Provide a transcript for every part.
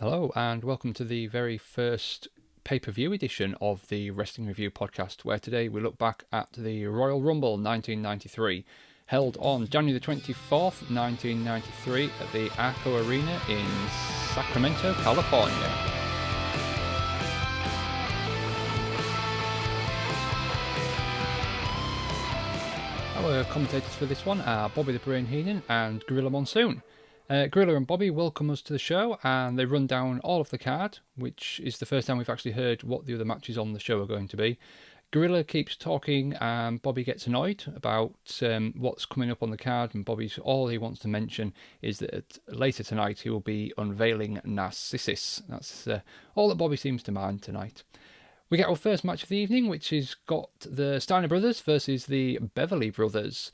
Hello, and welcome to the very first pay-per-view edition of the Wrestling Review podcast, where today we look back at the Royal Rumble 1993, held on January the 24th, 1993, at the ARCO Arena in Sacramento, California. Our commentators for this one are Bobby the Brain Heenan and Gorilla Monsoon. Gorilla and Bobby welcome us to the show, and they run down all of the card, which is the first time we've actually heard what the other matches on the show are going to be. Gorilla keeps talking, and Bobby gets annoyed about what's coming up on the card, and Bobby's all he wants to mention is that later tonight he will be unveiling Narcissus. That's all that Bobby seems to mind tonight. We get our first match of the evening, which has got the Steiner brothers versus the Beverly brothers.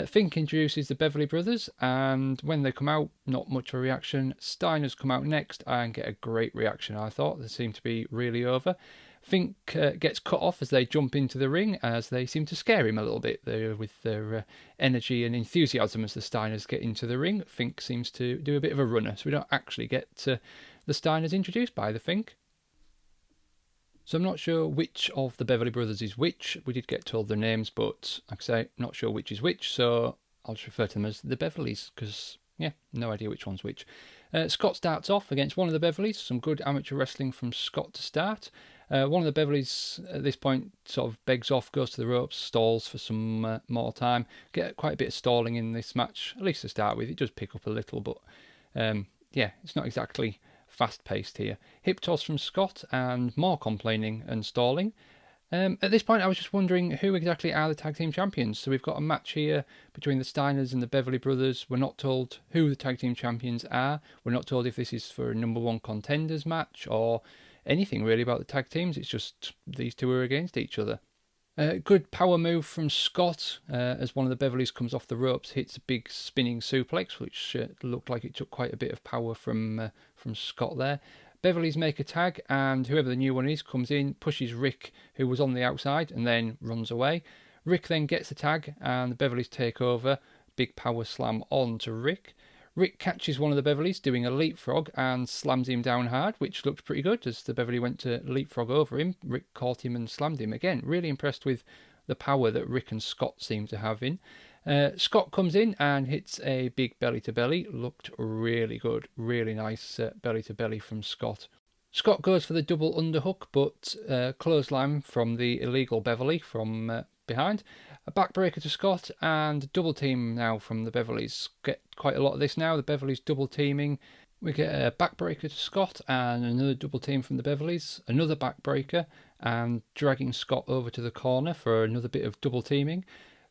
Fink introduces the Beverly brothers, and when they come out, not much of a reaction. Steiner's come out next and get a great reaction, I thought. They seem to be really over. Fink gets cut off as they jump into the ring, as they seem to scare him a little bit with their energy and enthusiasm as the Steiners get into the ring. Fink seems to do a bit of a runner, so we don't actually get the Steiners introduced by the Fink. So I'm not sure which of the Beverly brothers is which. We did get told their names, but like I say, not sure which is which, so I'll just refer to them as the Beverlys, because, yeah, no idea which one's which. Scott starts off against one of the Beverlys. Some good amateur wrestling from Scott to start. One of the Beverlys at this point sort of begs off, goes to the ropes, stalls for some more time. Get quite a bit of stalling in this match, at least to start with. It does pick up a little, but yeah, it's not exactly fast-paced here. Hip toss from Scott and more complaining and stalling. At this point, I was just wondering who exactly are the tag team champions. So we've got a match here between the Steiners and the Beverly brothers. We're not told who the tag team champions are. We're not told if this is for a number one contenders match or anything really about the tag teams. It's just these two are against each other. Good power move from Scott as one of the Beverlys comes off the ropes, hits a big spinning suplex, which looked like it took quite a bit of power from Scott there. Beverlys make a tag, and whoever the new one is comes in, pushes Rick, who was on the outside, and then runs away. Rick then gets the tag, and the Beverlys take over. Big power slam on to Rick. Rick catches one of the Beverlys doing a leapfrog and slams him down hard, which looked pretty good as the Beverly went to leapfrog over him. Rick caught him and slammed him again. Really impressed with the power that Rick and Scott seem to have in. Scott comes in and hits a big belly to belly. Looked really good. Really nice belly to belly from Scott. Scott goes for the double underhook, but clothesline from the illegal Beverly from behind. A backbreaker to Scott and double team now from the Beverlys. Get quite a lot of this now. The Beverlys double teaming. We get a backbreaker to Scott and another double team from the Beverlys. Another backbreaker and dragging Scott over to the corner for another bit of double teaming.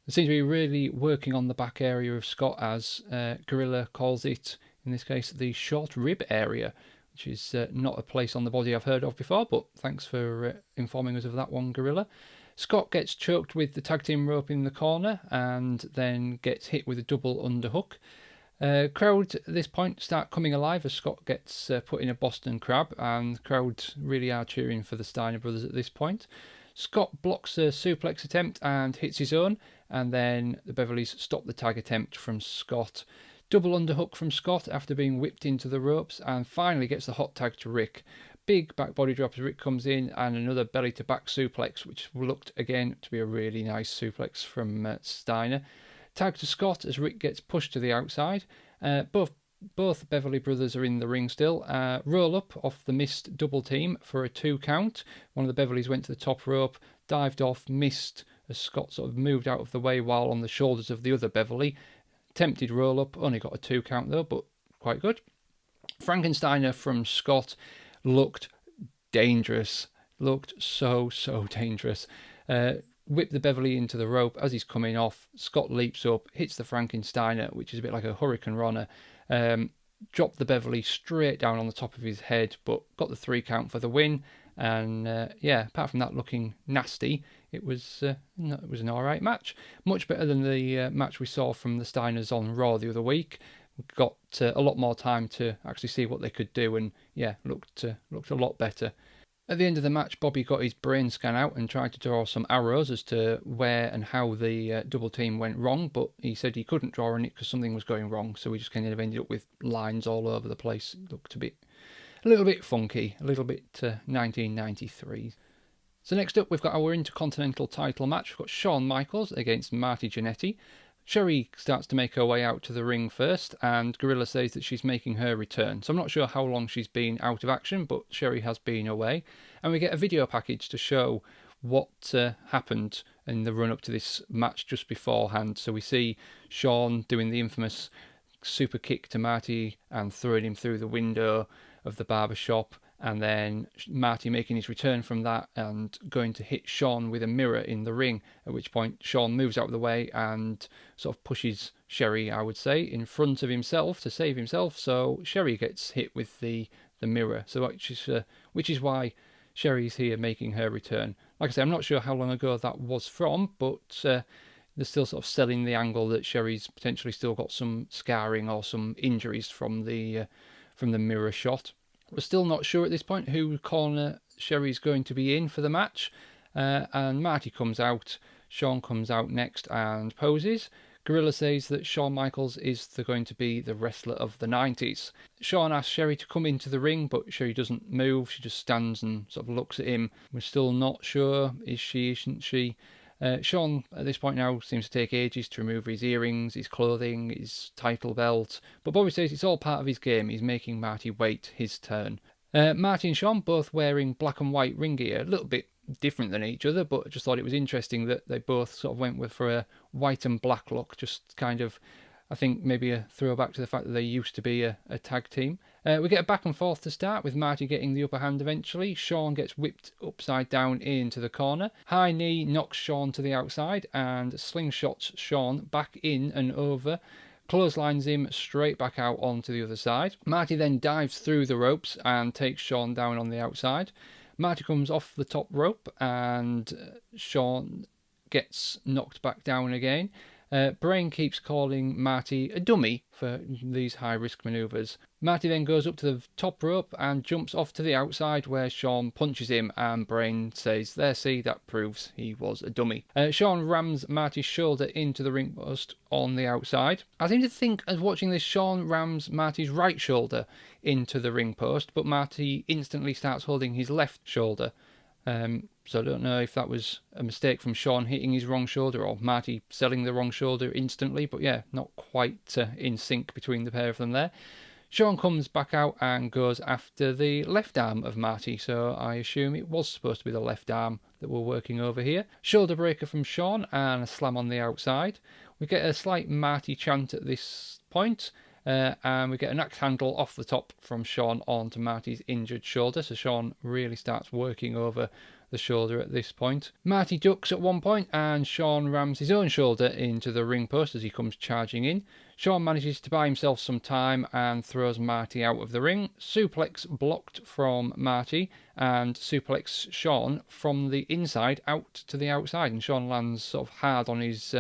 They seem to be really working on the back area of Scott, as Gorilla calls it, in this case, the short rib area, which is not a place on the body I've heard of before, but thanks for informing us of that one, Gorilla. Scott gets choked with the tag team rope in the corner and then gets hit with a double underhook. Crowd at this point start coming alive as Scott gets put in a Boston Crab, and the crowd really are cheering for the Steiner brothers at this point. Scott blocks a suplex attempt and hits his own, and then the Beverlys stop the tag attempt from Scott. Double underhook from Scott after being whipped into the ropes, and finally gets the hot tag to Rick. Big back body drop as Rick comes in, and another belly to back suplex, which looked again to be a really nice suplex from Steiner. Tag to Scott as Rick gets pushed to the outside. Both Beverly brothers are in the ring still. Roll up off the missed double team for a 2 count. One of the Beverlys went to the top rope, dived off, missed as Scott sort of moved out of the way while on the shoulders of the other Beverly. Attempted roll up, only got a 2 count though, but quite good. Frankensteiner from Scott looked dangerous. Looked so dangerous. Whipped the Beverly into the rope as he's coming off. Scott leaps up, hits the Frankensteiner, which is a bit like a Hurricane Runner. Dropped the Beverly straight down on the top of his head, but got the 3 count for the win. And yeah, apart from that looking nasty, it was an alright match. Much better than the match we saw from the Steiners on Raw the other week. We got a lot more time to actually see what they could do, and yeah, looked a lot better. At the end of the match, Bobby got his brain scan out and tried to draw some arrows as to where and how the double team went wrong, but he said he couldn't draw on it because something was going wrong, so we just kind of ended up with lines all over the place. It looked a little bit funky, a little bit 1993. So next up, we've got our Intercontinental Title match. We've got Shawn Michaels against Marty Jannetty. Sherry starts to make her way out to the ring first, and Gorilla says that she's making her return. So I'm not sure how long she's been out of action, but Sherry has been away. And we get a video package to show what happened in the run-up to this match just beforehand. So we see Shawn doing the infamous super kick to Marty and throwing him through the window of the barber shop, and then Marty making his return from that and going to hit Shawn with a mirror in the ring, at which point Shawn moves out of the way and sort of pushes Sherry, I would say, in front of himself to save himself, so Sherry gets hit with the mirror, so which is why Sherry's here making her return. Like I say, I'm not sure how long ago that was from, but they're still sort of selling the angle that Sherry's potentially still got some scarring or some injuries from the mirror shot. We're still not sure at this point who corner Sherry's going to be in for the match, and Marty comes out, Shawn comes out next and poses. Gorilla says that Shawn Michaels is going to be the wrestler of the 90s. Shawn asks Sherry to come into the ring, but Sherry doesn't move, she just stands and sort of looks at him. We're still not sure, is she, isn't she? Shawn at this point now seems to take ages to remove his earrings, his clothing, his title belt, but Bobby says it's all part of his game. He's making Marty wait his turn. Marty and Shawn both wearing black and white ring gear, a little bit different than each other, but I just thought it was interesting that they both sort of went for a white and black look, just kind of, I think maybe a throwback to the fact that they used to be a tag team. We get a back and forth to start, with Marty getting the upper hand eventually. Shawn gets whipped upside down into the corner. High knee knocks Shawn to the outside and slingshots Shawn back in and over. Clotheslines him straight back out onto the other side. Marty then dives through the ropes and takes Shawn down on the outside. Marty comes off the top rope and Shawn gets knocked back down again. Brain keeps calling Marty a dummy for these high-risk manoeuvres. Marty then goes up to the top rope and jumps off to the outside, where Shawn punches him, and Brain says, "There, see, that proves he was a dummy." Shawn rams Marty's shoulder into the ring post on the outside. I seem to think, as watching this, Shawn rams Marty's right shoulder into the ring post, but Marty instantly starts holding his left shoulder. So I don't know if that was a mistake from Shawn hitting his wrong shoulder or Marty selling the wrong shoulder instantly, but yeah, not quite in sync between the pair of them there. Shawn comes back out and goes after the left arm of Marty, so I assume it was supposed to be the left arm that we're working over here. Shoulder breaker from Shawn and a slam on the outside. We get a slight Marty chant at this point. And we get an axe handle off the top from Shawn onto Marty's injured shoulder, so Shawn really starts working over the shoulder at this point. Marty ducks at one point and Shawn rams his own shoulder into the ring post as he comes charging in. Shawn manages to buy himself some time and throws Marty out of the ring. Suplex blocked from Marty and suplex Shawn from the inside out to the outside, and Shawn lands sort of hard on his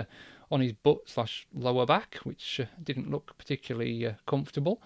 butt/lower back, which didn't look particularly comfortable.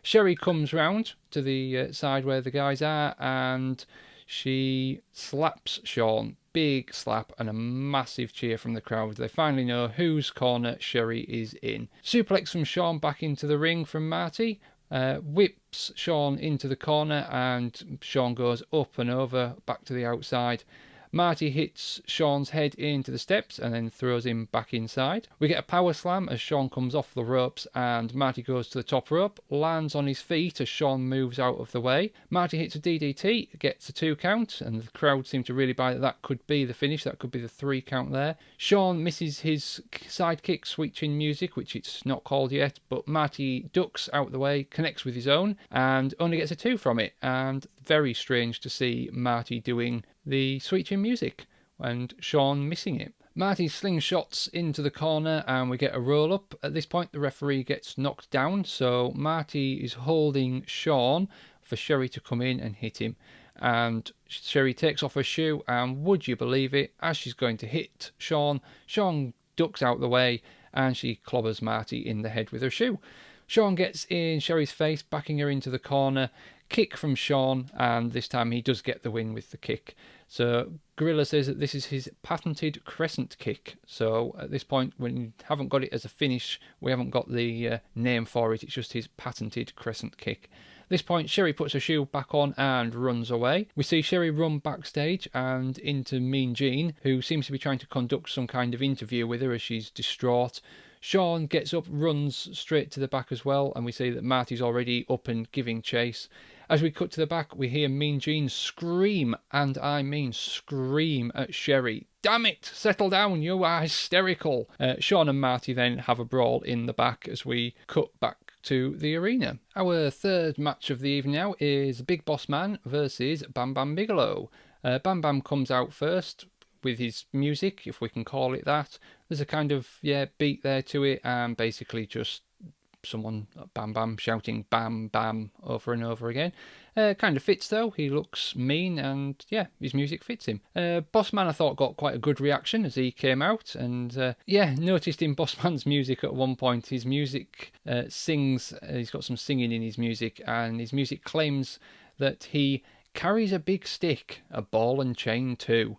Sherry comes round to the side where the guys are and she slaps Shawn. Big slap and a massive cheer from the crowd. They finally know whose corner Sherry is in. Suplex from Shawn back into the ring from Marty. Whips Shawn into the corner and Shawn goes up and over back to the outside. Marty hits Shawn's head into the steps and then throws him back inside. We get a power slam as Shawn comes off the ropes and Marty goes to the top rope, lands on his feet as Shawn moves out of the way. Marty hits a DDT, gets a 2 count, and the crowd seem to really buy that could be the finish, that could be the 3 count there. Shawn misses his sidekick Sweet Chin Music, which it's not called yet, but Marty ducks out the way, connects with his own, and only gets a 2 from it. And very strange to see Marty doing the Sweet Chin Music and Shawn missing it. Marty slingshots into the corner and we get a roll up. At this point the referee gets knocked down, so Marty is holding Shawn for Sherry to come in and hit him, and Sherry takes off her shoe and would you believe it, as she's going to hit Shawn, Shawn ducks out the way and she clobbers Marty in the head with her shoe. Shawn gets in Sherry's face, backing her into the corner. Kick from Shawn, and this time he does get the win with the kick. So Gorilla says that this is his patented crescent kick. So at this point, when you haven't got it as a finish, we haven't got the name for it. It's just his patented crescent kick. At this point, Sherry puts her shield back on and runs away. We see Sherry run backstage and into Mean Gene, who seems to be trying to conduct some kind of interview with her as she's distraught. Shawn gets up, runs straight to the back as well, and we see that Marty's already up and giving chase. As we cut to the back, we hear Mean Gene scream, and I mean scream, at Sherry. Damn it! Settle down, you are hysterical! Shawn and Marty then have a brawl in the back as we cut back to the arena. Our third match of the evening now is Big Boss Man versus Bam Bam Bigelow. Bam Bam comes out first with his music, if we can call it that. There's a kind of, beat there to it, and basically just someone, Bam Bam, shouting Bam Bam over and over again. Kind of fits though, he looks mean, and his music fits him. Boss Man, I thought, got quite a good reaction as he came out, and noticed in Boss Man's music at one point, his music sings, he's got some singing in his music, and his music claims that he carries a big stick, a ball and chain too.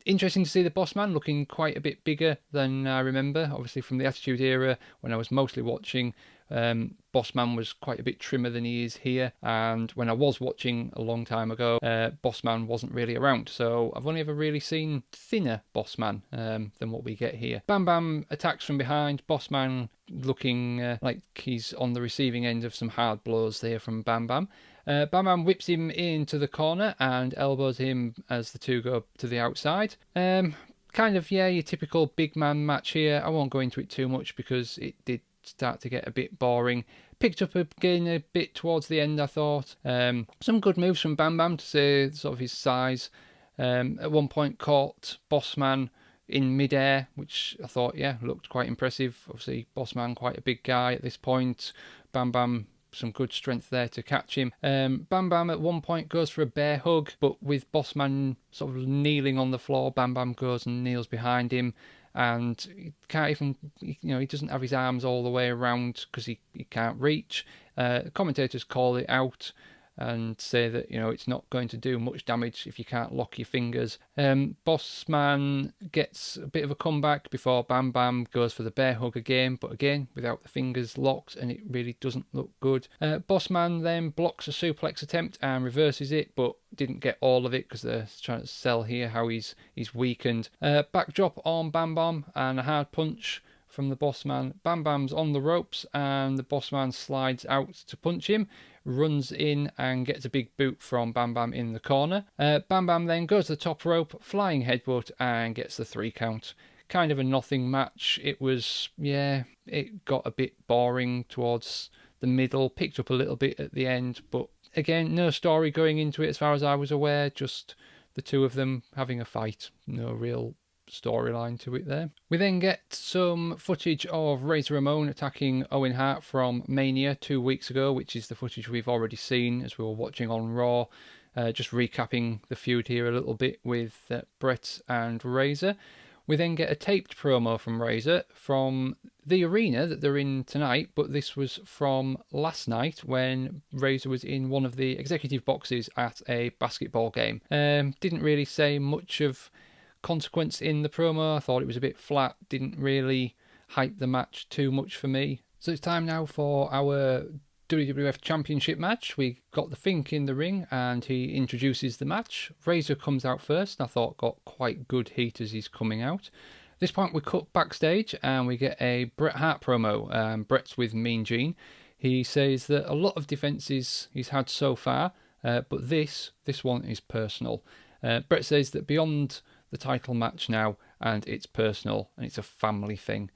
Interesting to see the Boss Man looking quite a bit bigger than I remember. Obviously from the Attitude Era, when I was mostly watching, Boss Man was quite a bit trimmer than he is here. And when I was watching a long time ago, Boss Man wasn't really around. So I've only ever really seen thinner Boss Man than what we get here. Bam Bam attacks from behind. Boss Man looking like he's on the receiving end of some hard blows there from Bam Bam. Bam Bam whips him into the corner and elbows him as the two go to the outside. Kind of, your typical big man match here. I won't go into it too much because it did start to get a bit boring. Picked up again a bit towards the end, I thought. Some good moves from Bam Bam to say sort of his size. At one point caught Boss Man in midair, which I thought, looked quite impressive. Obviously, Boss Man quite a big guy at this point. Bam Bam, some good strength there to catch him. Bam Bam at one point goes for a bear hug, but with Boss Man sort of kneeling on the floor, Bam Bam goes and kneels behind him, and he can't even, he doesn't have his arms all the way around because he can't reach. Commentators call it out and say that, it's not going to do much damage if you can't lock your fingers. Boss Man gets a bit of a comeback before Bam Bam goes for the bear hug again, but again, without the fingers locked, and it really doesn't look good. Boss Man then blocks a suplex attempt and reverses it, but didn't get all of it because they're trying to sell here how he's weakened. Backdrop on Bam Bam and a hard punch from the Boss Man. Bam Bam's on the ropes and the Boss Man slides out to punch him, runs in and gets a big boot from Bam Bam in the corner. Bam Bam then goes to the top rope, flying headbutt, and gets the 3 count. Kind of a nothing match. It was, it got a bit boring towards the middle, picked up a little bit at the end, but again, no story going into it as far as I was aware, just the two of them having a fight. No real storyline to it there. We then get some footage of Razor Ramon attacking Owen Hart from Mania 2 weeks ago, which is the footage we've already seen as we were watching on Raw. Just recapping the feud here a little bit with Bret and Razor. We then get a taped promo from Razor from the arena that they're in tonight, but this was from last night when Razor was in one of the executive boxes at a basketball game. Didn't really say much of consequence in the promo. I thought it was a bit flat, didn't really hype the match too much for me. So it's time now for our WWF Championship match. We got the Fink in the ring and he introduces the match. Razor comes out first, and I thought got quite good heat as he's coming out. At this point we cut backstage and we get a Bret Hart promo. Bret's with Mean Gene. He says that a lot of defences he's had so far, but this one is personal. Bret says that beyond the title match now, and it's personal, and it's a family thing.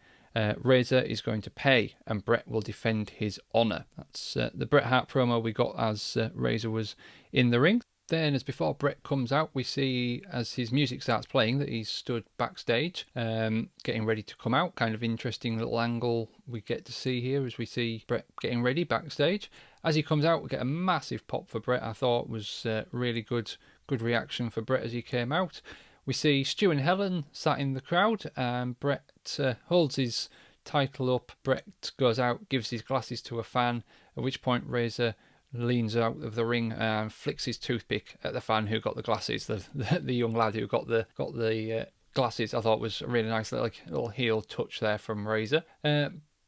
Razor is going to pay, and Bret will defend his honour. That's the Bret Hart promo we got as Razor was in the ring. Then, as before Bret comes out, we see, as his music starts playing, that he's stood backstage, getting ready to come out. Kind of interesting little angle we get to see here as we see Bret getting ready backstage. As he comes out, we get a massive pop for Bret. I thought was really good reaction for Bret as he came out. We see Stu and Helen sat in the crowd, and Bret holds his title up. Bret goes out, gives his glasses to a fan, at which point Razor leans out of the ring and flicks his toothpick at the fan who got the glasses, the young lad who got the glasses. I thought was a really nice little heel touch there from Razor.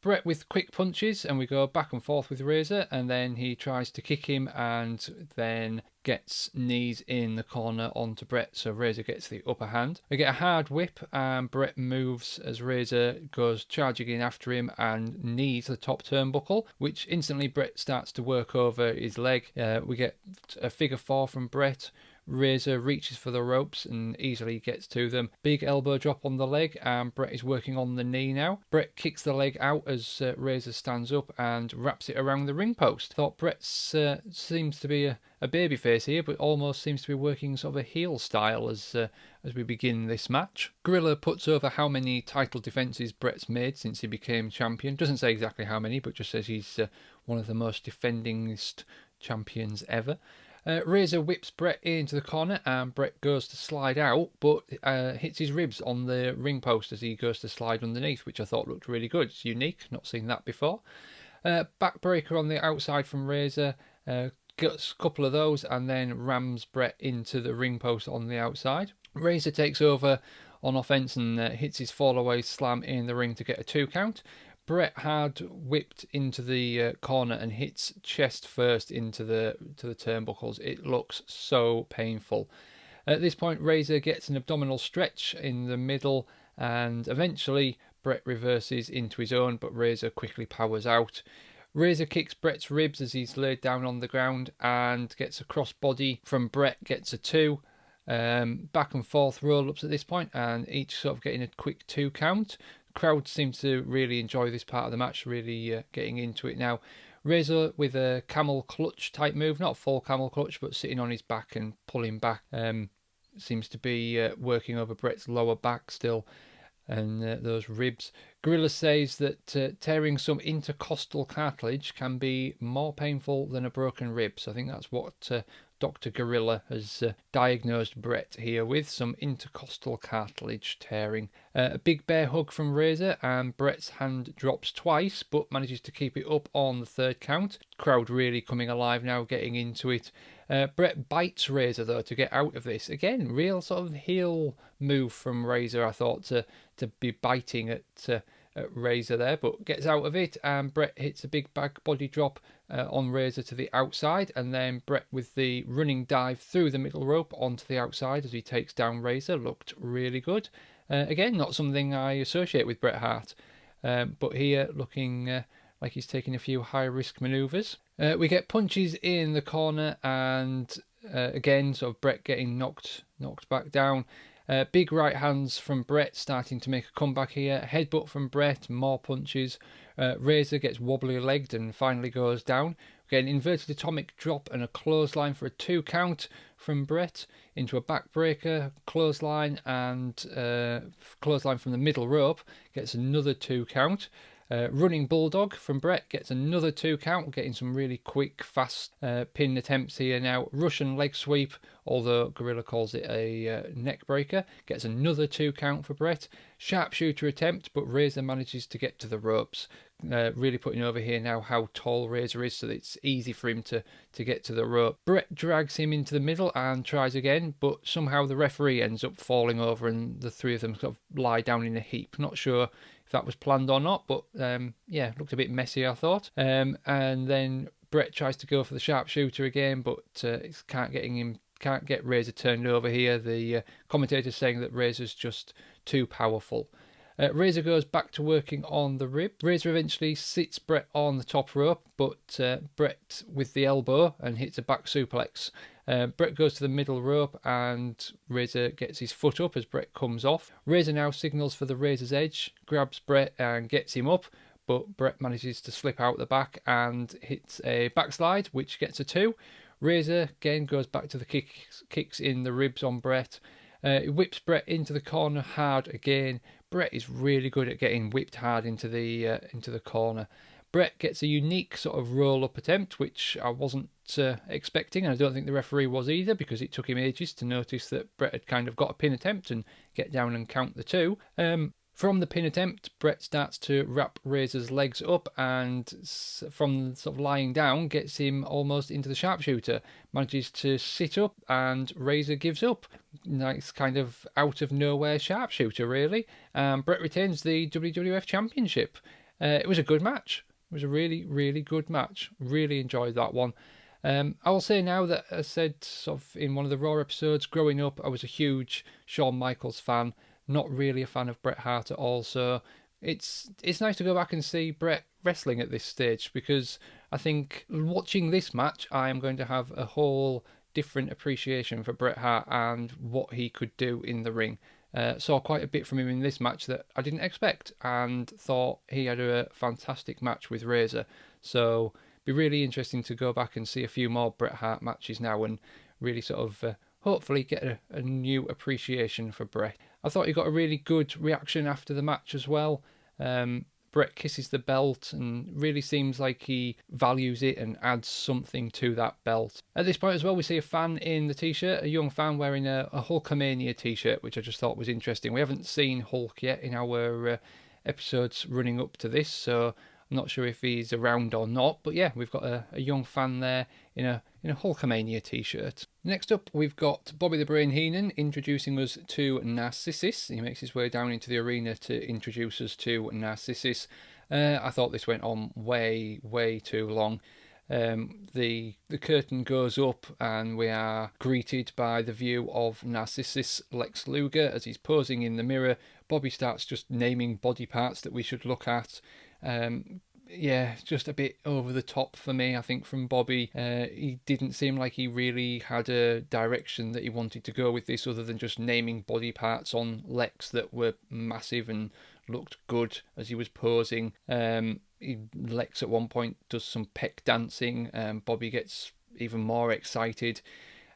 Bret with quick punches, and we go back and forth with Razor, and then he tries to kick him and then gets knees in the corner onto Bret, so Razor gets the upper hand. We get a hard whip, and Bret moves as Razor goes charging in after him and knees the top turnbuckle, which instantly Bret starts to work over his leg. We get a figure four from Bret. Razor reaches for the ropes and easily gets to them. Big elbow drop on the leg, and Bret is working on the knee now. Bret kicks the leg out as Razor stands up and wraps it around the ring post. Thought Bret seems to be a babyface here, but almost seems to be working sort of a heel style as we begin this match. Gorilla puts over how many title defences Bret's made since he became champion. Doesn't say exactly how many, but just says he's one of the most defendingest champions ever. Razor whips Bret into the corner, and Bret goes to slide out, but hits his ribs on the ring post as he goes to slide underneath, which I thought looked really good. It's unique, not seen that before. Backbreaker on the outside from Razor, gets a couple of those, and then rams Bret into the ring post on the outside. Razor takes over on offense and hits his fall-away slam in the ring to get a 2 count. Bret Hart whipped into the corner and hits chest first into the turnbuckles. It looks so painful. At this point, Razor gets an abdominal stretch in the middle, and eventually Bret reverses into his own, but Razor quickly powers out. Razor kicks Bret's ribs as he's laid down on the ground and gets a crossbody from Bret, gets a 2. Back and forth roll-ups at this point, and each sort of getting a quick 2 count. Crowd seems to really enjoy this part of the match, really getting into it now. Razor with a camel clutch type move, not a full camel clutch, but sitting on his back and pulling back. Seems to be working over Bret's lower back still, and those ribs. Gorilla says that tearing some intercostal cartilage can be more painful than a broken rib. So I think that's what Dr. Gorilla has diagnosed Bret here with, some intercostal cartilage tearing. A big bear hug from Razor, and Bret's hand drops twice, but manages to keep it up on the 3rd count. Crowd really coming alive now, getting into it. Bret bites Razor though to get out of this. Again, real sort of heel move from Razor, I thought, to be biting at Razor there, but gets out of it, and Bret hits a big back body drop on Razor to the outside, and then Bret with the running dive through the middle rope onto the outside as he takes down Razor. Looked really good. Again, not something I associate with Bret Hart, but here looking like he's taking a few high-risk manoeuvres. We get punches in the corner, and again, sort of Bret getting knocked back down. Big right hands from Bret starting to make a comeback here. Headbutt from Bret, more punches. Razor gets wobbly legged and finally goes down. We get an inverted atomic drop and a clothesline for a 2 count from Bret into a backbreaker, clothesline, and clothesline from the middle rope. Gets another 2 count. Running Bulldog from Bret gets another 2 count, getting some really quick, fast pin attempts here now. Russian leg sweep, although Gorilla calls it a neck breaker, gets another 2 count for Bret. Sharpshooter attempt, but Razor manages to get to the ropes. Really putting over here now how tall Razor is, so that it's easy for him to get to the rope. Bret drags him into the middle and tries again, but somehow the referee ends up falling over and the three of them sort of lie down in a heap. Not sure if that was planned or not, but yeah, looked a bit messy, I thought. And then Bret tries to go for the sharpshooter again, but can't get Razor turned over here. The commentator's saying that Razor's just too powerful. Razor goes back to working on the rib. Razor eventually sits Bret on the top rope, but Bret with the elbow and hits a back suplex. Bret goes to the middle rope and Razor gets his foot up as Bret comes off. Razor now signals for the Razor's Edge, grabs Bret and gets him up, but Bret manages to slip out the back and hits a backslide, which gets a 2. Razor again goes back to the kicks in the ribs on Bret. He whips Bret into the corner hard again. Bret is really good at getting whipped hard into the corner. Bret gets a unique sort of roll-up attempt, which I wasn't expecting, and I don't think the referee was either, because it took him ages to notice that Bret had kind of got a pin attempt and get down and count the 2. From the pin attempt, Bret starts to wrap Razor's legs up, and from sort of lying down, gets him almost into the sharpshooter. Manages to sit up, and Razor gives up. Nice kind of out of nowhere sharpshooter, really. Bret retains the WWF Championship. It was a good match. It was a really, really good match. Really enjoyed that one. I will say now that I said sort of in one of the Raw episodes, growing up, I was a huge Shawn Michaels fan. Not really a fan of Bret Hart at all. So it's nice to go back and see Bret wrestling at this stage, because I think watching this match, I am going to have a whole different appreciation for Bret Hart and what he could do in the ring. Saw quite a bit from him in this match that I didn't expect, and thought he had a fantastic match with Razor. So be really interesting to go back and see a few more Bret Hart matches now, and really sort of hopefully get a new appreciation for Bret. I thought he got a really good reaction after the match as well. Bret kisses the belt and really seems like he values it and adds something to that belt. At this point as well, we see a fan in the t-shirt, a young fan wearing a Hulkamania t-shirt, which I just thought was interesting. We haven't seen Hulk yet in our episodes running up to this, so I'm not sure if he's around or not. But yeah, we've got a young fan there in a Hulkamania t-shirt. Next up, we've got Bobby the Brain Heenan introducing us to Narcissus. He makes his way down into the arena to introduce us to Narcissus. I thought this went on way, way too long. The curtain goes up and we are greeted by the view of Narcissus Lex Lugar as he's posing in the mirror. Bobby starts just naming body parts that we should look at. Yeah, just a bit over the top for me, I think, from Bobby. He didn't seem like he really had a direction that he wanted to go with this, other than just naming body parts on Lex that were massive and looked good as he was posing. Lex at one point does some peck dancing. Bobby gets even more excited.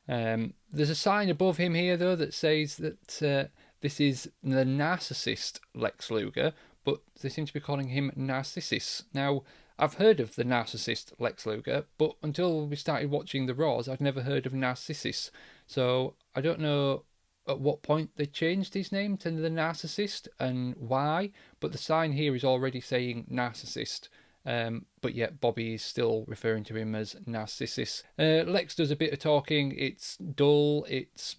There's a sign above him here, though, that says that this is the narcissist Lex Lugar, but they seem to be calling him Narcissus. Now, I've heard of the narcissist Lex Lugar, but until we started watching the Raws, I'd never heard of Narcissus. So I don't know at what point they changed his name to the Narcissist and why, but the sign here is already saying Narcissist. But yet Bobby is still referring to him as Narcissus. Lex does a bit of talking. It's dull. It's,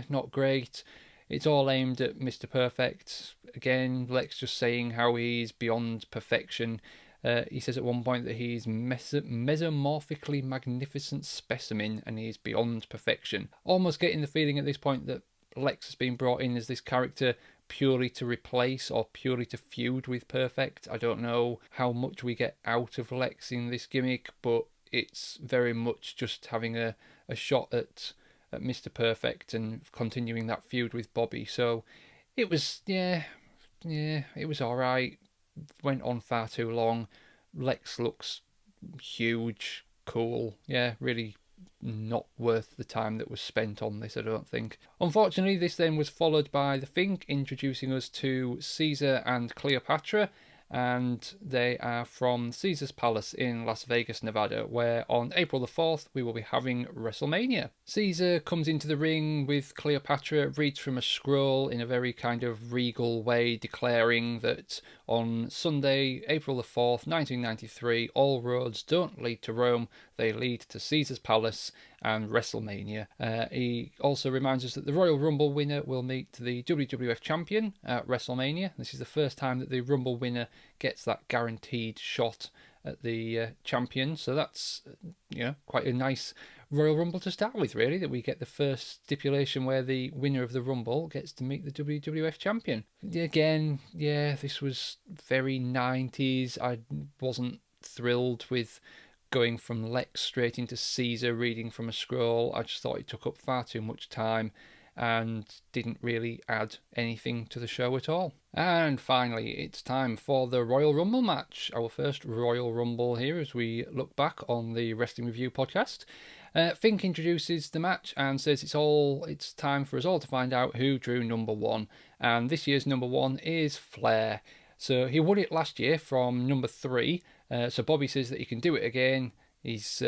not great. It's all aimed at Mr. Perfect. Again, Lex just saying how he's beyond perfection. He says at one point that he's mesomorphically magnificent specimen and he's beyond perfection. Almost getting the feeling at this point that Lex has been brought in as this character purely to replace or purely to feud with Perfect. I don't know how much we get out of Lex in this gimmick, but it's very much just having a shot at Mr. Perfect and continuing that feud with Bobby. So it was, it was alright. Went on far too long. Lex looks huge, cool. Yeah, really not worth the time that was spent on this, I don't think. Unfortunately, this then was followed by The Fink introducing us to Caesar and Cleopatra, and they are from Caesar's Palace in Las Vegas, Nevada, where on April the 4th we will be having WrestleMania. Caesar comes into the ring with Cleopatra, reads from a scroll in a very kind of regal way, declaring that on Sunday, April the 4th, 1993, all roads don't lead to Rome, they lead to Caesar's Palace and WrestleMania. He also reminds us that the Royal Rumble winner will meet the WWF champion at WrestleMania. This is the first time that the Rumble winner gets that guaranteed shot at the champion, so that's quite a nice Royal Rumble to start with, really, that we get the first stipulation where the winner of the Rumble gets to meet the WWF champion. Again, this was very 90s. I wasn't thrilled with going from Lex straight into Caesar reading from a scroll. I just thought it took up far too much time and didn't really add anything to the show at all. And finally, it's time for the Royal Rumble match, our first Royal Rumble here as we look back on the Wrestling Review podcast. Fink introduces the match and says it's time for us all to find out who drew number one, and this year's number one is Flair. So he won it last year from number 3, so Bobby says that he can do it again. He's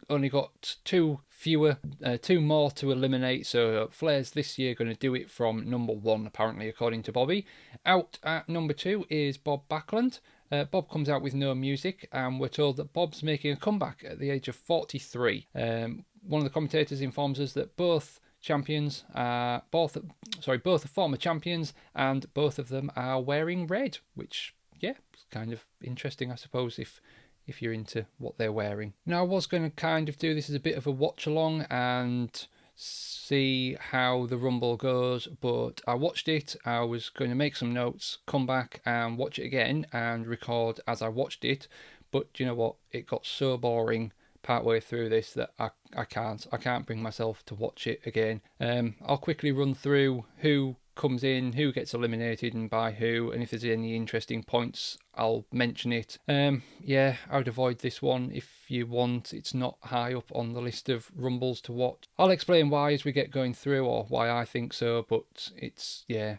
only got two more to eliminate, so Flair's this year going to do it from number 1, apparently, according to Bobby. Out at number 2 is Bob Backlund. Bob comes out with no music, and we're told that Bob's making a comeback at the age of 43. One of the commentators informs us that both are former champions, and both of them are wearing red, which yeah, it's kind of interesting, I suppose, if you're into what they're wearing. Now, I was going to kind of do this as a bit of a watch along and see how the Rumble goes, but I watched it. I was going to make some notes, come back and watch it again and record as I watched it, but you know what, it got so boring partway through this that I can't bring myself to watch it again. I'll quickly run through who comes in, who gets eliminated and by who, and if there's any interesting points I'll mention it. Yeah, I would avoid this one if you want. It's not high up on the list of Rumbles to watch. I'll explain why as we get going through, or why I think so, but it's, yeah,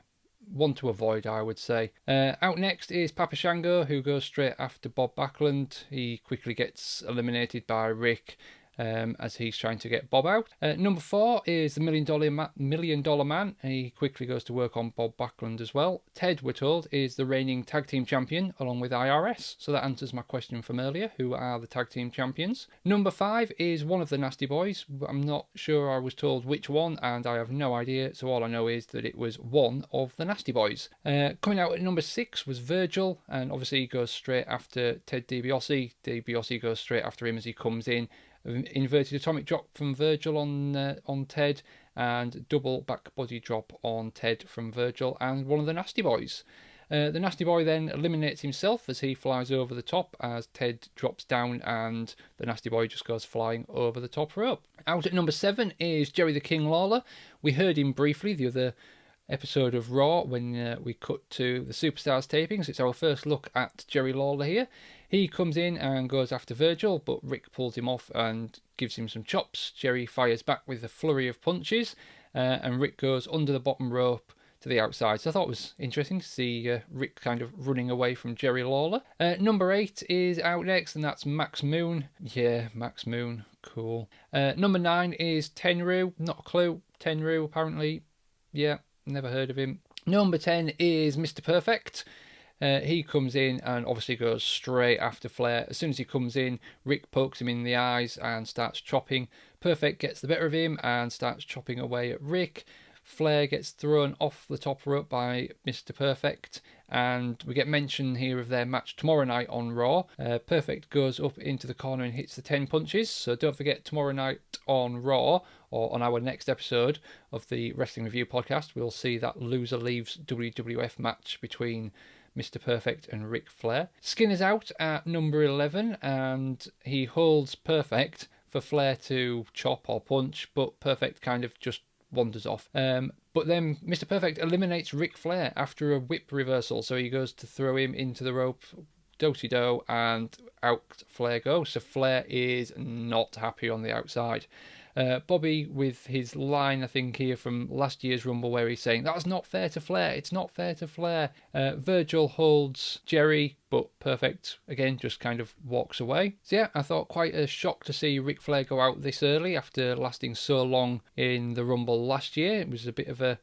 one to avoid, I would say. Out next is Papa Shango, who goes straight after Bob Backlund. He quickly gets eliminated by Rick as he's trying to get Bob out. Number 4 is the Million Dollar Man. He quickly goes to work on Bob Backlund as well. Ted, we're told, is the reigning tag team champion along with IRS. So that answers my question from earlier. Who are the tag team champions? Number 5 is one of the Nasty Boys. I'm not sure I was told which one, and I have no idea. So all I know is that it was one of the Nasty Boys. Coming out at number 6 was Virgil, and obviously he goes straight after Ted DiBiase. DiBiase goes straight after him as he comes in. Inverted atomic drop from Virgil on Ted, and double back body drop on Ted from Virgil and one of the Nasty Boys. The Nasty Boy then eliminates himself as he flies over the top as Ted drops down and the Nasty Boy just goes flying over the top rope. Out at number 7 is Jerry the King Lawler. We heard him briefly the other episode of Raw when we cut to the Superstars tapings. It's our first look at Jerry Lawler here. He comes in and goes after Virgil, but Rick pulls him off and gives him some chops. Jerry fires back with a flurry of punches, and Rick goes under the bottom rope to the outside. So I thought it was interesting to see Rick kind of running away from Jerry Lawler. Number 8 is out next, and that's Max Moon. Yeah, Max Moon, cool. Number 9 is Tenryu. Not a clue. Tenryu, apparently. Yeah, never heard of him. Number 10 is Mr. Perfect. He comes in and obviously goes straight after Flair. As soon as he comes in, Rick pokes him in the eyes and starts chopping. Perfect gets the better of him and starts chopping away at Rick. Flair gets thrown off the top rope by Mr. Perfect, and we get mention here of their match tomorrow night on Raw. Perfect goes up into the corner and hits the 10 punches, so don't forget tomorrow night on Raw, or on our next episode of the Wrestling Review podcast, we'll see that loser leaves WWF match between Mr. Perfect and Ric Flair. Skinner's out at number 11 and he holds Perfect for Flair to chop or punch, but Perfect kind of just wanders off. But then Mr. Perfect eliminates Ric Flair after a whip reversal, so he goes to throw him into the rope, do-si-do, and out Flair goes. So Flair is not happy on the outside. Bobby with his line, I think, here from last year's Rumble where he's saying, "That's not fair to Flair, it's not fair to Flair." Virgil holds Jerry, but Perfect, again, just kind of walks away. So yeah, I thought quite a shock to see Ric Flair go out this early after lasting so long in the Rumble last year. It was a bit of a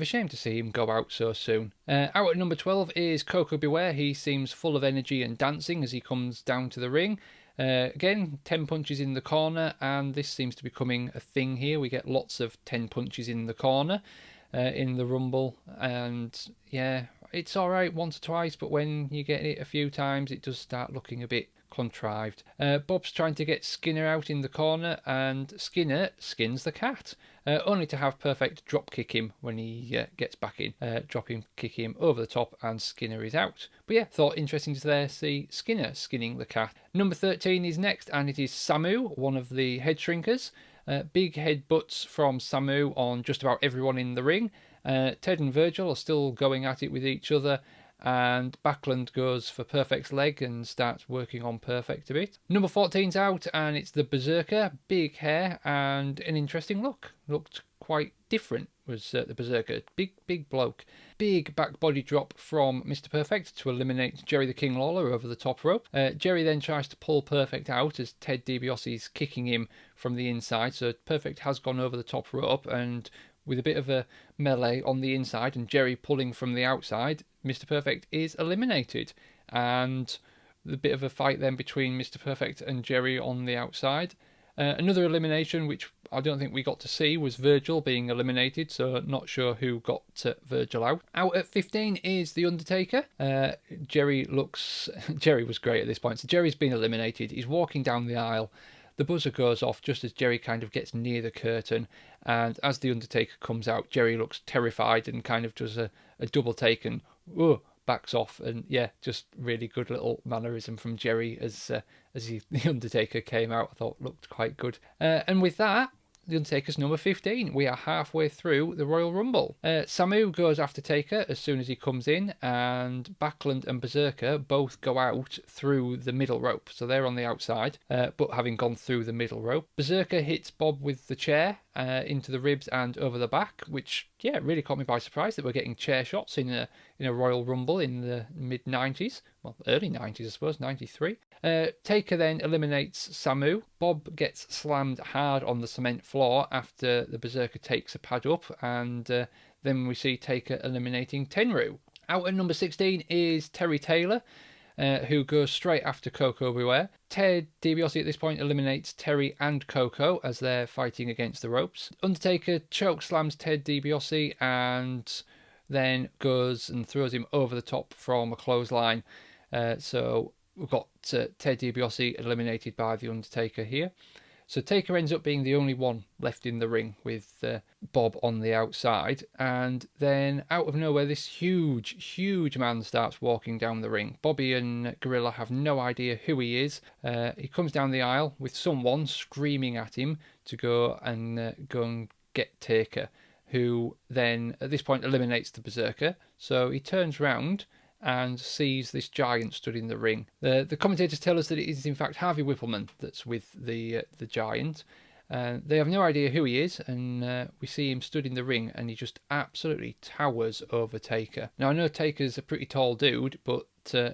shame to see him go out so soon. Out at number 12 is Koko Beware. He seems full of energy and dancing as he comes down to the ring. Again, 10 punches in the corner, and this seems to be becoming a thing here. We get lots of 10 punches in the corner in the Rumble, and yeah, it's alright once or twice, but when you get it a few times, it does start looking a bit contrived. Bob's trying to get Skinner out in the corner, and Skinner skins the cat, only to have Perfect drop kick him when he gets back in, kick him over the top, and Skinner is out. But yeah, thought interesting to see Skinner skinning the cat. Number 13 is next, and it is Samu, one of the head shrinkers. Big headbutts from Samu on just about everyone in the ring. Ted and Virgil are still going at it with each other, and Backlund goes for Perfect's leg and starts working on Perfect a bit. Number 14's out, and it's the Berserker. Big hair and an interesting look. Looked quite different, was the Berserker. Big bloke. Big back body drop from Mr. Perfect to eliminate Jerry the King Lawler over the top rope. Jerry then tries to pull Perfect out as Ted DiBiase is kicking him from the inside, so Perfect has gone over the top rope, and with a bit of a melee on the inside and Jerry pulling from the outside, Mr. Perfect is eliminated. And the bit of a fight then between Mr. Perfect and Jerry on the outside. Another elimination which I don't think we got to see was Virgil being eliminated, so not sure who got Virgil out. Out at 15 is The Undertaker. Jerry was great at this point. So Jerry's been eliminated. He's walking down the aisle. The buzzer goes off just as Jerry kind of gets near the curtain, and as The Undertaker comes out, Jerry looks terrified and kind of does a double take and backs off. And yeah, just really good little mannerism from Jerry as The Undertaker came out. I thought looked quite good. And with that, The Undertaker's number 15. We are halfway through the Royal Rumble. Samu goes after Taker as soon as he comes in, and Backlund and Berserker both go out through the middle rope. So they're on the outside, but having gone through the middle rope. Berserker hits Bob with the chair into the ribs and over the back, which, yeah, really caught me by surprise that we're getting chair shots in a Royal Rumble in the mid-90s. Well, early 90s, I suppose, 93. Taker then eliminates Samu. Bob gets slammed hard on the cement floor after the Berserker takes a pad up, and then we see Taker eliminating Tenryu. Out at number 16 is Terry Taylor, who goes straight after Koko Beware. Ted DiBiase at this point eliminates Terry and Koko as they're fighting against the ropes. Undertaker choke slams Ted DiBiase and then goes and throws him over the top from a clothesline. So we've got Ted DiBiase eliminated by The Undertaker here. So Taker ends up being the only one left in the ring with Bob on the outside. And then out of nowhere, this huge man starts walking down the ring. Bobby and Gorilla have no idea who he is. He comes down the aisle with someone screaming at him to go and get Taker, who then at this point eliminates the Berserker. So he turns round and sees this giant stood in the ring. The commentators tell us that it is in fact Harvey Whippleman that's with the giant. They have no idea who he is, and we see him stood in the ring, and he just absolutely towers over Taker. Now I know Taker's a pretty tall dude, but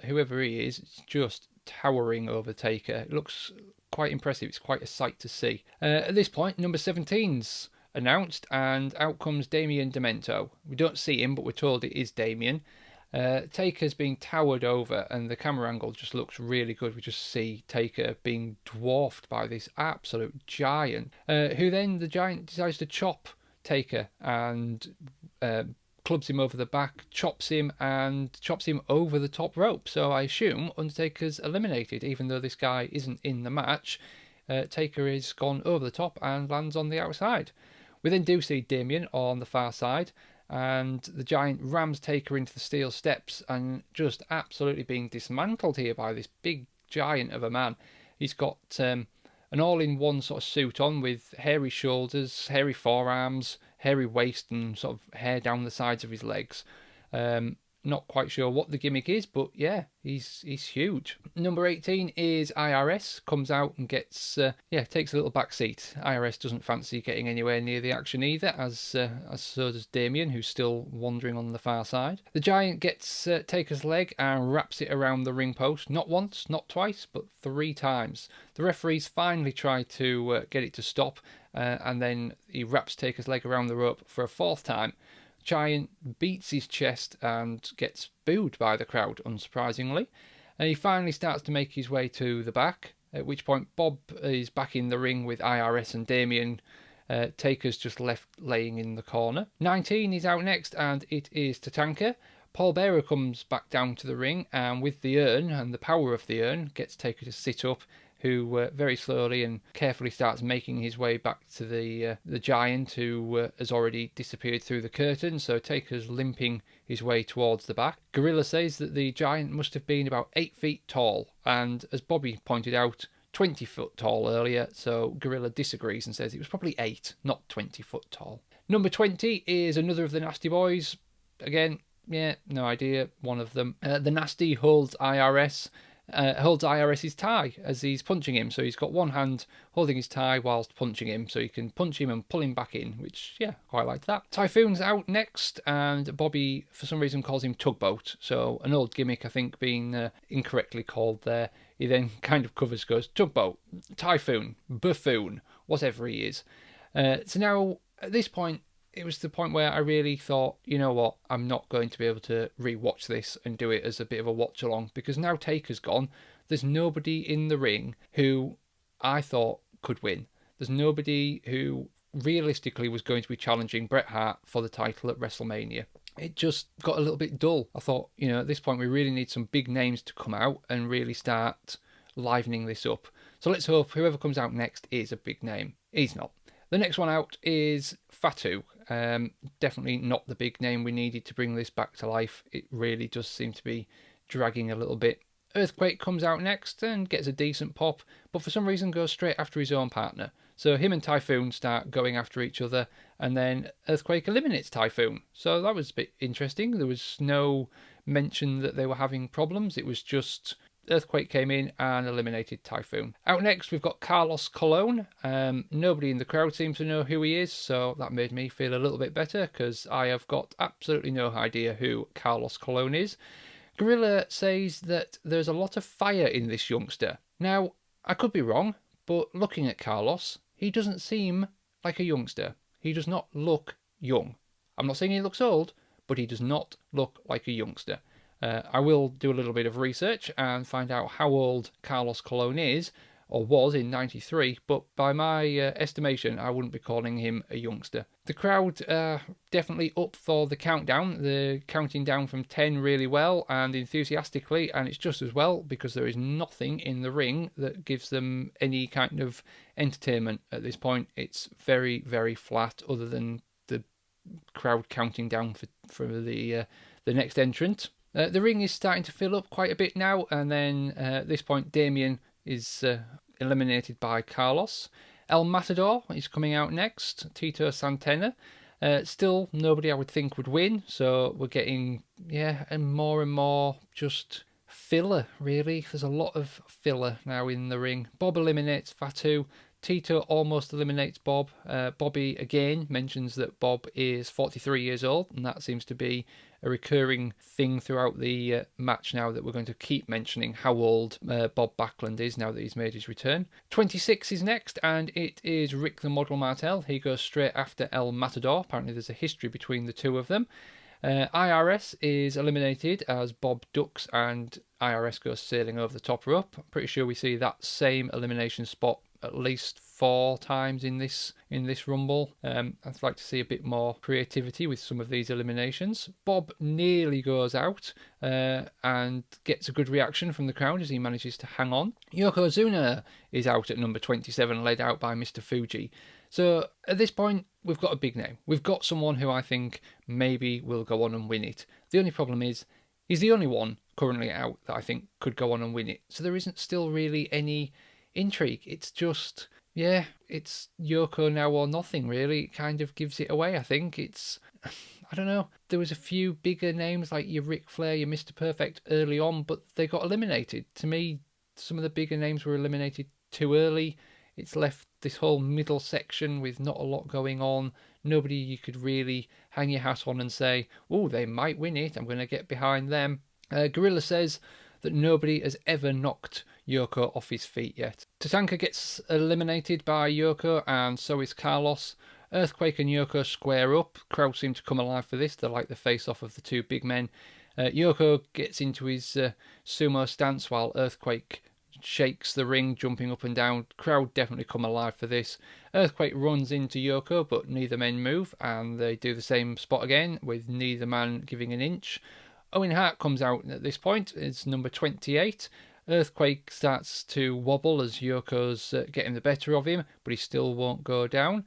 whoever he is, it's just towering over Taker. It looks quite impressive. It's quite a sight to see. At this point, number 17's announced, and out comes Damien Demento. We don't see him, but we're told it is Damien. Taker's being towered over, and the camera angle just looks really good. We just see Taker being dwarfed by this absolute giant, who then the giant decides to chop Taker and clubs him over the back, chops him over the top rope. So I assume Undertaker's eliminated, even though this guy isn't in the match. Taker is gone over the top and lands on the outside. We then do see Damien on the far side, and the giant rams Taker into the steel steps and just absolutely being dismantled here by this big giant of a man. He's got an all-in-one sort of suit on with hairy shoulders, hairy forearms, hairy waist, and sort of hair down the sides of his legs. Not quite sure what the gimmick is, but yeah, he's huge. Number 18 is IRS, comes out and gets, takes a little back seat. IRS doesn't fancy getting anywhere near the action either, as so does Damien, who's still wandering on the far side. The giant gets Taker's leg and wraps it around the ring post, not once, not twice, but 3 times. The referees finally try to get it to stop, and then he wraps Taker's leg around the rope for a 4th time. Giant beats his chest and gets booed by the crowd, unsurprisingly. And he finally starts to make his way to the back, at which point Bob is back in the ring with IRS and Damien. Taker's just left laying in the corner. 19 is out next, and it is Tatanka. Paul Bearer comes back down to the ring, and with the urn and the power of the urn, gets Taker to sit up, who very slowly and carefully starts making his way back to the giant, who has already disappeared through the curtain. So Taker's limping his way towards the back. Gorilla says that the giant must have been about 8 feet tall, and as Bobby pointed out, 20 foot tall earlier, so Gorilla disagrees and says it was probably 8, not 20 foot tall. Number 20 is another of the Nasty Boys. Again, yeah, no idea, one of them. The Nasty holds IRS's tie as he's punching him. So he's got one hand holding his tie whilst punching him, so he can punch him and pull him back in, which, yeah, quite like that. Typhoon's out next, and Bobby, for some reason, calls him Tugboat. So an old gimmick, I think, being incorrectly called there. He then kind of goes, Tugboat, Typhoon, Buffoon, whatever he is. So now, at this point, it was the point where I really thought, you know what, I'm not going to be able to re-watch this and do it as a bit of a watch-along, because now Taker's gone, there's nobody in the ring who I thought could win. There's nobody who realistically was going to be challenging Bret Hart for the title at WrestleMania. It just got a little bit dull. I thought, at this point we really need some big names to come out and really start livening this up. So let's hope whoever comes out next is a big name. He's not. The next one out is Fatu. Definitely not the big name we needed to bring this back to life. It really does seem to be dragging a little bit. Earthquake comes out next and gets a decent pop, but for some reason goes straight after his own partner. So him and Typhoon start going after each other, and then Earthquake eliminates Typhoon. So that was a bit interesting. There was no mention that they were having problems. It was just Earthquake came in and eliminated Typhoon. Out next, we've got Carlos Colon. Nobody in the crowd seems to know who he is, so that made me feel a little bit better, because I have got absolutely no idea who Carlos Colon is. Gorilla says that there's a lot of fire in this youngster. Now, I could be wrong, but looking at Carlos, he doesn't seem like a youngster. He does not look young. I'm not saying he looks old, but he does not look like a youngster. I will do a little bit of research and find out how old Carlos Colon is, or was in 93, but by my estimation, I wouldn't be calling him a youngster. The crowd definitely up for the countdown. They're counting down from 10 really well and enthusiastically, and it's just as well because there is nothing in the ring that gives them any kind of entertainment at this point. It's very, very flat, other than the crowd counting down for the next entrant. The ring is starting to fill up quite a bit now, and then at this point Damien is eliminated by Carlos. El Matador is coming out next. Tito Santana. Still nobody I would think would win, so we're getting and more just filler, really. There's a lot of filler now in the ring. Bob eliminates Fatu. Tito almost eliminates Bob. Bobby again mentions that Bob is 43 years old, and that seems to be a recurring thing throughout the match now, that we're going to keep mentioning how old Bob Backlund is now that he's made his return. 26 is next, and it is Rick the Model Martel. He goes straight after El Matador. Apparently there's a history between the two of them. IRS is eliminated as Bob ducks and IRS goes sailing over the top rope. I'm pretty sure we see that same elimination spot at least 4 times in this Rumble. I'd like to see a bit more creativity with some of these eliminations. Bob nearly goes out and gets a good reaction from the crowd as he manages to hang on. Yokozuna is out at number 27, led out by Mr. Fuji. So at this point, we've got a big name. We've got someone who I think maybe will go on and win it. The only problem is, he's the only one currently out that I think could go on and win it. So there isn't still really any intrigue. It's just, it's Yoko now or nothing, really. It kind of gives it away, I think. I don't know. There was a few bigger names like your Ric Flair, your Mr. Perfect early on, but they got eliminated. To me, some of the bigger names were eliminated too early. It's left this whole middle section with not a lot going on. Nobody you could really hang your hat on and say, oh, they might win it, I'm going to get behind them. Gorilla says that nobody has ever knocked Yoko off his feet yet. Tatanka gets eliminated by Yoko, and so is Carlos. Earthquake and Yoko square up. Crowd seem to come alive for this. They're like the face-off of the two big men. Yoko gets into his sumo stance while Earthquake shakes the ring, jumping up and down. Crowd definitely come alive for this. Earthquake runs into Yoko, but neither men move, and they do the same spot again, with neither man giving an inch. Owen Hart comes out at this point. It's number 28. Earthquake starts to wobble as Yoko's getting the better of him, but he still won't go down.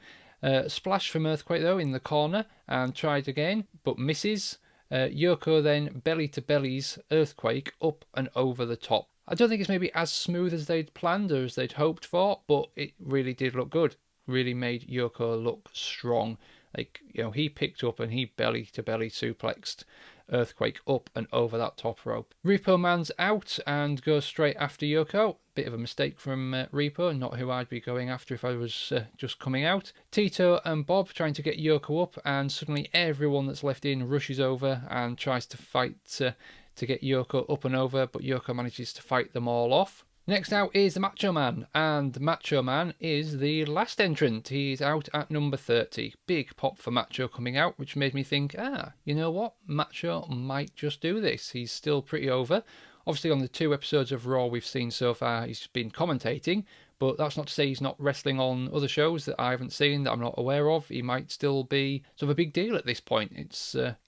Splash from Earthquake, though, in the corner, and tried again, but misses. Yoko then belly to bellies Earthquake up and over the top. I don't think it's maybe as smooth as they'd planned or as they'd hoped for, but it really did look good. Really made Yoko look strong. He picked up and he belly to belly suplexed Earthquake up and over that top rope. Repo Man's out and goes straight after Yoko. Bit of a mistake from Repo, not who I'd be going after if I was just coming out. Tito and Bob trying to get Yoko up, and suddenly everyone that's left in rushes over and tries to fight to get Yoko up and over, but Yoko manages to fight them all off. Next out is the Macho Man, and Macho Man is the last entrant. He's out at number 30. Big pop for Macho coming out, which made me think, you know what? Macho might just do this. He's still pretty over. Obviously, on the 2 episodes of Raw we've seen so far, he's been commentating, But that's not to say he's not wrestling on other shows that I haven't seen, that I'm not aware of. He might still be sort of a big deal at this point. It's, a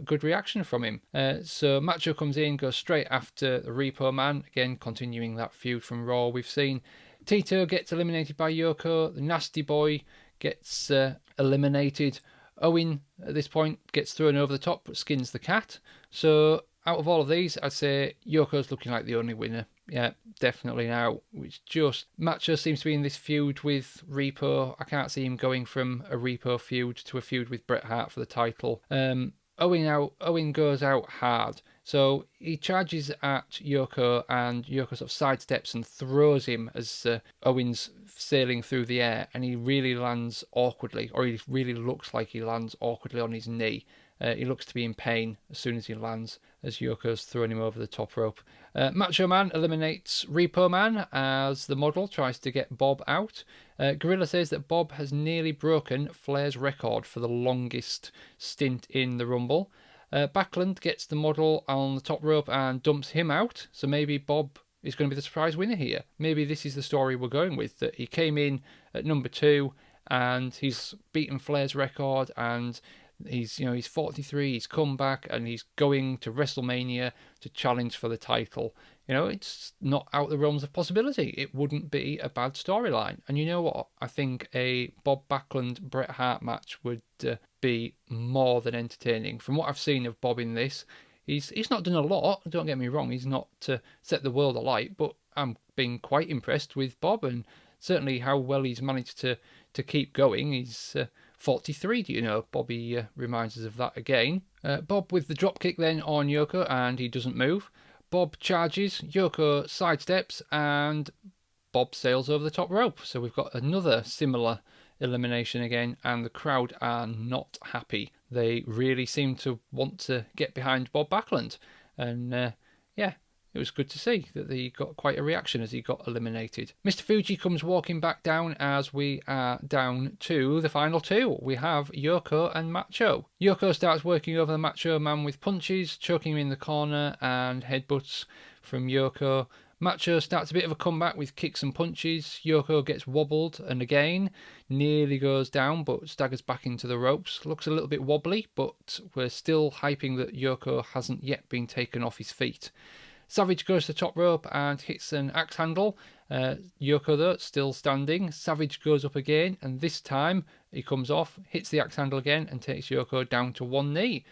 good reaction from him. So Macho comes in, goes straight after the Repo Man. Again, continuing that feud from Raw we've seen. Tito gets eliminated by Yoko. The Nasty Boy gets eliminated. Owen, at this point, gets thrown over the top, but skins the cat. So out of all of these, I'd say Yoko's looking like the only winner. Yeah, definitely now. Which just Macho seems to be in this feud with Repo. I can't see him going from a Repo feud to a feud with Bret Hart for the title. Owen goes out hard. So he charges at Yoko, and Yoko sort of sidesteps and throws him as Owen's sailing through the air, and he really lands awkwardly, or he really looks like he lands awkwardly on his knee. He looks to be in pain as soon as he lands, as Yoko's throwing him over the top rope. Macho Man eliminates Repo Man as the model tries to get Bob out. Gorilla says that Bob has nearly broken Flair's record for the longest stint in the Rumble. Backlund gets the model on the top rope and dumps him out, so maybe Bob is going to be the surprise winner here. Maybe this is the story we're going with, that he came in at number 2 and he's beaten Flair's record, and he's 43, he's come back and he's going to WrestleMania to challenge for the title. It's not out the realms of possibility. It wouldn't be a bad storyline. And you know what? I think a Bob Backlund Bret Hart match would be more than entertaining. From what I've seen of Bob in this, he's not done a lot. Don't get me wrong. He's not set the world alight, but I'm being quite impressed with Bob, and certainly how well he's managed to keep going. He's 43, do you know? Bobby reminds us of that again. Bob with the dropkick then on Yoko, and he doesn't move. Bob charges, Yoko sidesteps, and Bob sails over the top rope. So we've got another similar elimination again, and the crowd are not happy. They really seem to want to get behind Bob Backlund. And it was good to see that he got quite a reaction as he got eliminated. Mr. Fuji comes walking back down as we are down to the final two. We have Yoko and Macho. Yoko starts working over the Macho Man with punches, choking him in the corner and headbutts from Yoko. Macho starts a bit of a comeback with kicks and punches. Yoko gets wobbled and again nearly goes down but staggers back into the ropes. Looks a little bit wobbly, but we're still hyping that Yoko hasn't yet been taken off his feet. Savage goes to the top rope and hits an axe handle. Yoko, though, still standing. Savage goes up again, and this time he comes off, hits the axe handle again, and takes Yoko down to one knee.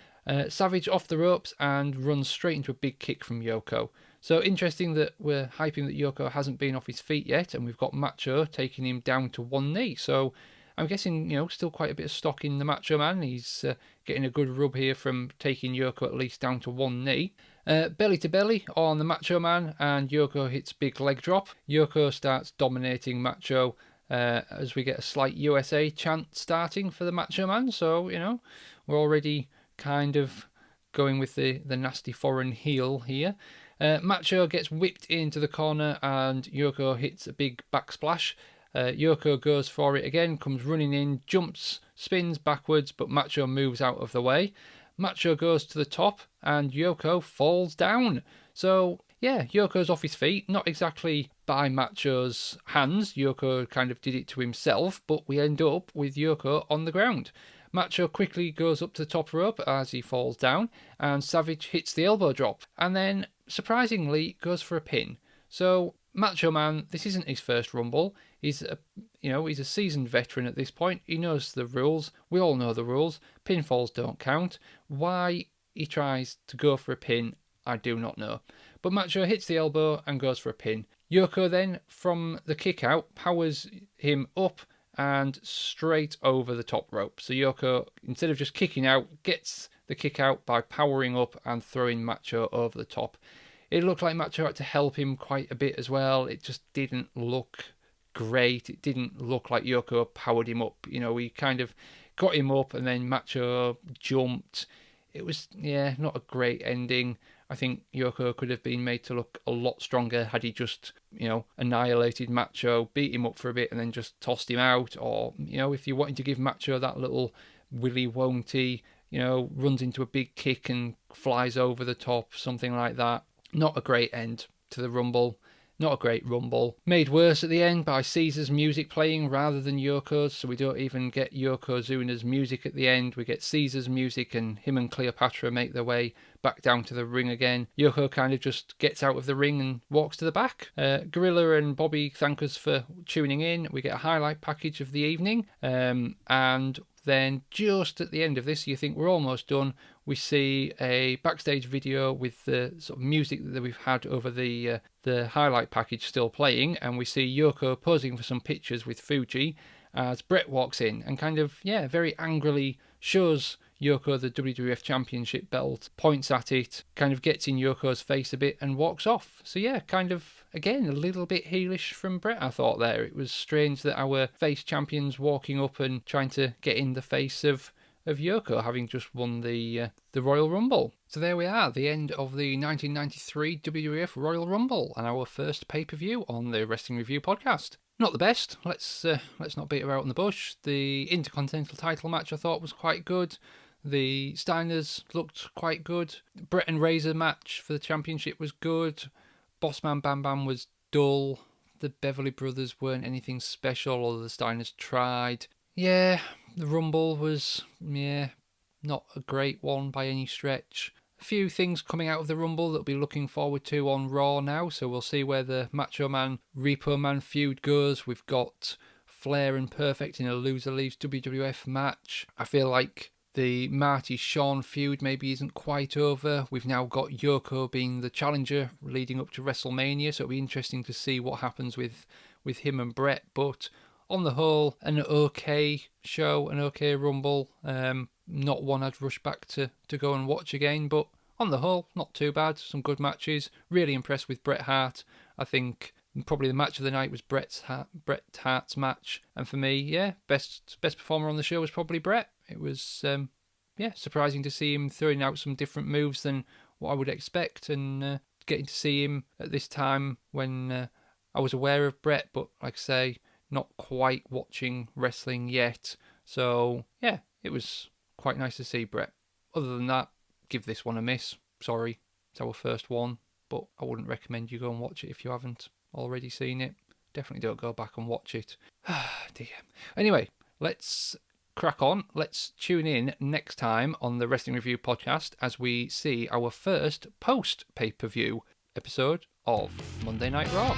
Savage off the ropes and runs straight into a big kick from Yoko. So interesting that we're hyping that Yoko hasn't been off his feet yet, and we've got Macho taking him down to one knee. So I'm guessing, still quite a bit of stock in the Macho Man. He's getting a good rub here from taking Yoko at least down to one knee. Belly to belly on the Macho Man, and Yoko hits big leg drop. Yoko starts dominating Macho as we get a slight USA chant starting for the Macho Man. So, we're already kind of going with the nasty foreign heel here. Macho gets whipped into the corner and Yoko hits a big backsplash. Yoko goes for it again, comes running in, jumps, spins backwards, but Macho moves out of the way. Macho goes to the top and Yoko falls down. So, Yoko's off his feet, not exactly by Macho's hands. Yoko kind of did it to himself, but we end up with Yoko on the ground. Macho quickly goes up to the top rope as he falls down, and Savage hits the elbow drop, and then, surprisingly, goes for a pin. So, Macho Man, this isn't his first Rumble. He's a seasoned veteran at this point. He knows the rules. We all know the rules. Pinfalls don't count. Why he tries to go for a pin, I do not know. But Macho hits the elbow and goes for a pin. Yoko then, from the kick out, powers him up and straight over the top rope. So Yoko, instead of just kicking out, gets the kick out by powering up and throwing Macho over the top. It looked like Macho had to help him quite a bit as well. It just didn't look great. It didn't look like Yoko powered him up. We kind of got him up and then Macho jumped. It was, not a great ending. I think Yoko could have been made to look a lot stronger had he just, annihilated Macho, beat him up for a bit and then just tossed him out. Or, if you wanted to give Macho that little willy won't he, runs into a big kick and flies over the top, something like that. Not a great end to the Rumble. Not a great Rumble. Made worse at the end by Caesar's music playing rather than Yoko's, so we don't even get Yokozuna's music at the end. We get Caesar's music, and him and Cleopatra make their way back down to the ring again. Yoko kind of just gets out of the ring and walks to the back. Gorilla and Bobby thank us for tuning in. We get a highlight package of the evening, and then just at the end of this, you think we're almost done, we see a backstage video with the sort of music that we've had over the highlight package still playing, and we see Yoko posing for some pictures with Fuji as Bret walks in and kind of, very angrily shows Yoko the WWF Championship belt, points at it, kind of gets in Yoko's face a bit and walks off. So kind of, again, a little bit heelish from Bret, I thought there. It was strange that our face champion's walking up and trying to get in the face of Yoko, having just won the Royal Rumble. So there we are, the end of the 1993 WWF Royal Rumble and our first pay-per-view on the Wrestling Review podcast. Not the best, let's not beat about in the bush. The Intercontinental Title match I thought was quite good. The Steiners looked quite good. Bret and Razor match for the championship was good. Bossman Bam Bam was dull. The Beverly brothers weren't anything special, although the Steiners tried. The Rumble was, not a great one by any stretch. A few things coming out of the Rumble that we'll be looking forward to on Raw now, so we'll see where the Macho Man, Repo Man feud goes. We've got Flair and Perfect in a loser leaves WWF match. I feel like the Marty Shawn feud maybe isn't quite over. We've now got Yoko being the challenger leading up to WrestleMania, so it'll be interesting to see what happens with him and Bret. But on the whole, an okay show, an okay Rumble. Not one I'd rush back to go and watch again, but on the whole, not too bad. Some good matches. Really impressed with Bret Hart. I think probably the match of the night was Bret Hart's match. And for me, best performer on the show was probably Bret. It was, surprising to see him throwing out some different moves than what I would expect, and getting to see him at this time when I was aware of Bret, but like I say, not quite watching wrestling yet. So, it was quite nice to see Bret. Other than that, give this one a miss. Sorry, it's our first one, but I wouldn't recommend you go and watch it if you haven't already seen it. Definitely don't go back and watch it. Dear. Anyway, let's crack on. Let's tune in next time on the Wrestling Review podcast as we see our first post pay-per-view episode of Monday Night Raw.